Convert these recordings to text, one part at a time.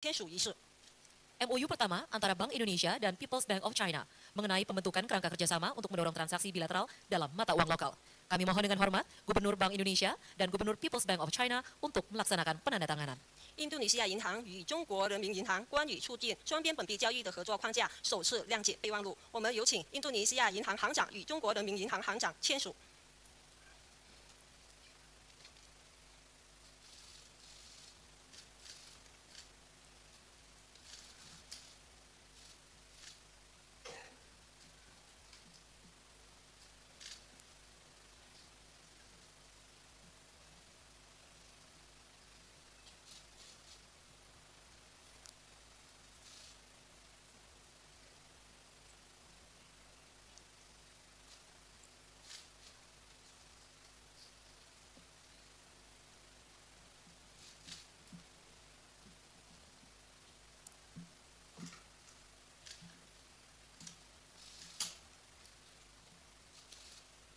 签署仪式。 MOU pertama antara Bank Indonesia dan People's Bank of China mengenai pembentukan kerangka kerjasama untuk mendorong transaksi bilateral dalam mata uang lokal. Kami mohon dengan hormat Gubernur Bank Indonesia dan Gubernur People's Bank of China untuk melaksanakan penandatanganan. 印度尼西亚银行与中国人民银行关于促进双边本币交易的合作框架首次谅解备忘录。我们有请印度尼西亚银行行长与中国人民银行行长签署。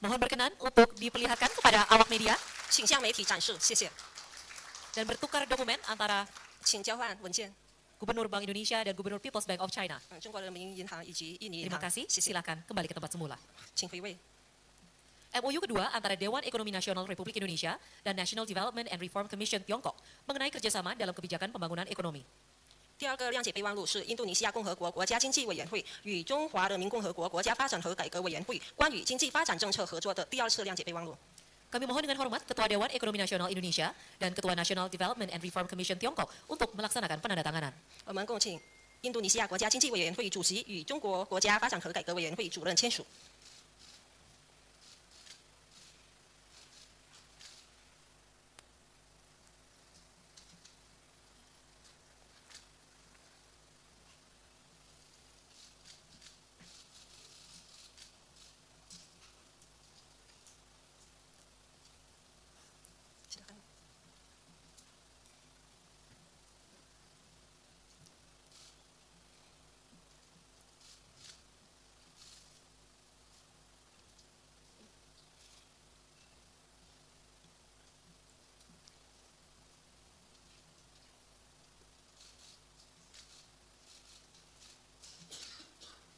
Mohon berkenan untuk diperlihatkan kepada awak media 请向媒体展示，谢谢。 dan bertukar dokumen antara 请交换文件。 Gubernur Bank Indonesia dan Gubernur People's Bank of China. 中国人民银行以及印尼银 Terima 行， kasih. 谢谢。 Silakan kembali ke tempat semula. 请回位。 MOU kedua antara Dewan Ekonomi Nasional Republik Indonesia dan National Development and Reform Commission Tiongkok mengenai kerjasama dalam kebijakan pembangunan ekonomi. 第二个谅解备忘录是印度尼西亚共和国国家经济委员会与中华人民共和国国家发展和改革委员会关于经济发展政策合作的第二次谅解备忘录。 Kami mohon dengan hormat Ketua Dewan Ekonomi Nasional Indonesia dan Ketua National Development and Reform Commission Tiongkok untuk melaksanakan penandatanganan. 我们恭请印度尼西亚国家经济委员会主席与中国国家发展和改革委员会主任签署。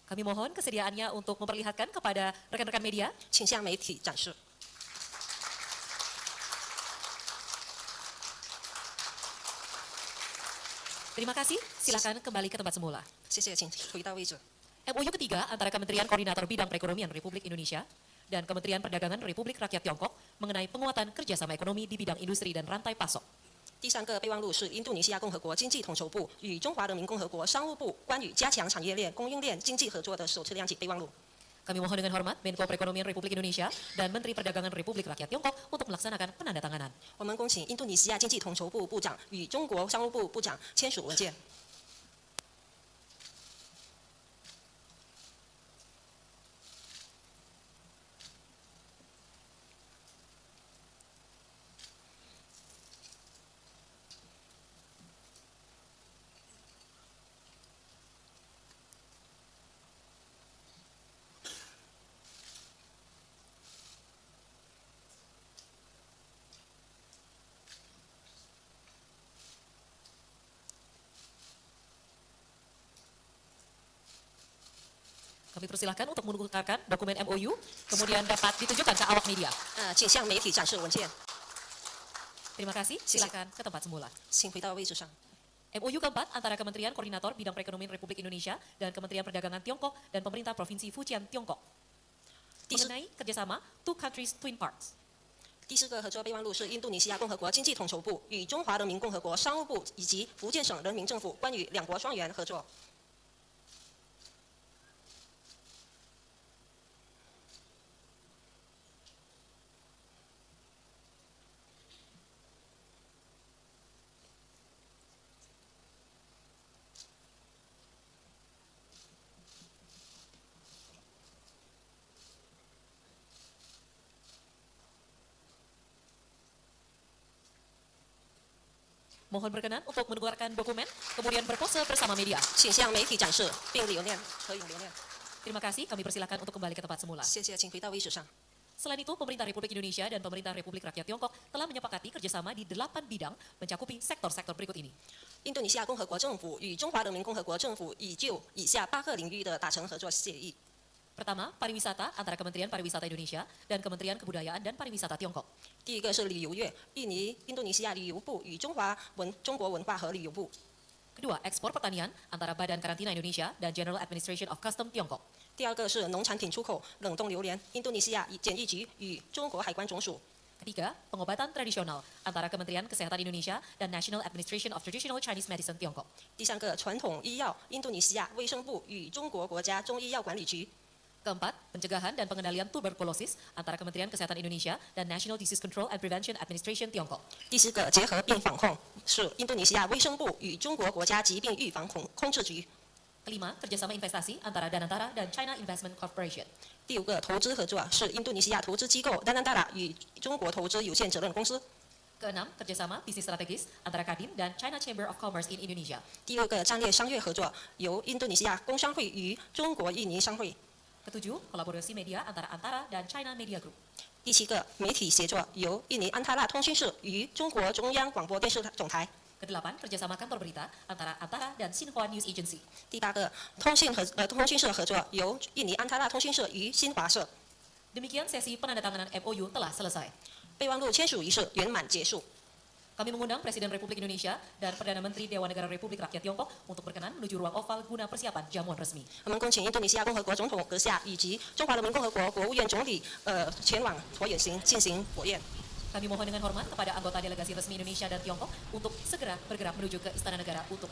Kami mohon kesediaannya untuk memperlihatkan kepada rekan-rekan media 请向媒体展示。 Terima kasih. Silakan kembali ke tempat semula. 谢谢，请回到位置。 MOU ketiga antara Kementerian Koordinator Bidang Perekonomian Republik Indonesia dan Kementerian Perdagangan Republik Rakyat Tiongkok mengenai penguatan kerjasama ekonomi di bidang industri dan rantai pasok. 第三个备忘录是印度尼西亚共和国经济统筹部与中华人民共和国商务部关于加强产业链、供应链经济合作的首次谅解备忘录。 Kami mohon dengan hormat Menko Perekonomian Republik Indonesia dan Menteri Perdagangan Republik Rakyat Tiongkok untuk melaksanakan penandatanganan. 我们恭请印度尼西亚经济统筹部部长与中国商务部部长签署文件。 Kami persilahkan untuk menukarkan dokumen MOU, kemudian dapat ditunjukkan ke awak media. 请向媒体展示文件， Terima kasih. Silakan ke tempat semula. 请回到位置上。 MOU keempat antara Kementerian Koordinator Bidang Perekonomian Republik Indonesia dan Kementerian Perdagangan Tiongkok dan Pemerintah Provinsi Fujian Tiongkok 第四 mengenai kerjasama Two Countries Twin Parks. 第四个合作备忘录是印度尼西亚共和国经济统筹部与中华人民共和国商务部以及福建省人民政府关于两国双元合作。 Mohon berkenan untuk menukarkan dokumen, kemudian berpose bersama media. 请向媒体展示并留念合影留念。 Terima kasih. Kami persilahkan untuk kembali ke tempat semula. 谢谢，请回到位置上。Selain itu, pemerintah Republik Indonesia dan pemerintah Republik Rakyat Tiongkok telah menyepakati kerjasama di 8 bidang mencakupi sektor-sektor berikut ini. 印度尼西亚共和国政府与中华人民共和国政府已就以下8个领域的达成合作协议。 Pertama, pariwisata antara Kementerian Pariwisata Indonesia dan Kementerian Kebudayaan dan Pariwisata Tiongkok. 第一个是旅游业，印度尼西亚旅游部与中国文化和旅游部。 Kedua, ekspor pertanian antara Badan Karantina Indonesia dan General Administration of Custom Tiongkok. 第二个是农产品出口，冷冻榴莲，印度尼西亚检疫局与中国海关总署。 Ketiga, pengobatan tradisional antara Kementerian Kesehatan Indonesia dan National Administration of Traditional Chinese Medicine Tiongkok. 第三个传统医药，印度尼西亚卫生部与中国国家中医药管理局。 Keempat, pencegahan dan pengendalian tuberkulosis antara Kementerian Kesehatan Indonesia dan National Disease Control and Prevention Administration Tiongkok. 第四个结核病防控是印度尼西亚卫生部与中国国家疾病预防控制局。 Kelima, kerjasama investasi antara Danantara dan China Investment Corporation. 第五个投资合作是印度尼西亚投资机构丹丹达拉与中国投资有限责任公司。 Keenam, kerjasama bisnis strategis antara Kadin dan China Chamber of Commerce in Indonesia. 第六个战略商业合作由印度尼西亚工商会与中国印尼商会。 Ketujuh, kolaborasi media antara Antara dan China Media Group. 第七个媒体协作由印尼安塔拉通讯社与中国中央广播电视总台。 Kedelapan, kerjasama kantor berita antara Antara dan Xinhua News Agency. 第八个通讯社合作由印尼安塔拉通讯社与新华社。 Demikian sesi penandatanganan MOU telah selesai. 备忘录签署仪式圆满结束。 Kami mengundang Presiden Republik Indonesia dan Perdana Menteri Dewan Negara Republik Rakyat Tiongkok untuk berkenan menuju ruang oval guna persiapan jamuan resmi. 我们恭请印度尼西亚共和国总统阁下以及中华人民共和国国务院总理前往椭圆形进行火焰。 Kami mohon dengan hormat kepada anggota delegasi resmi Indonesia dan Tiongkok untuk segera bergerak menuju ke Istana Negara untuk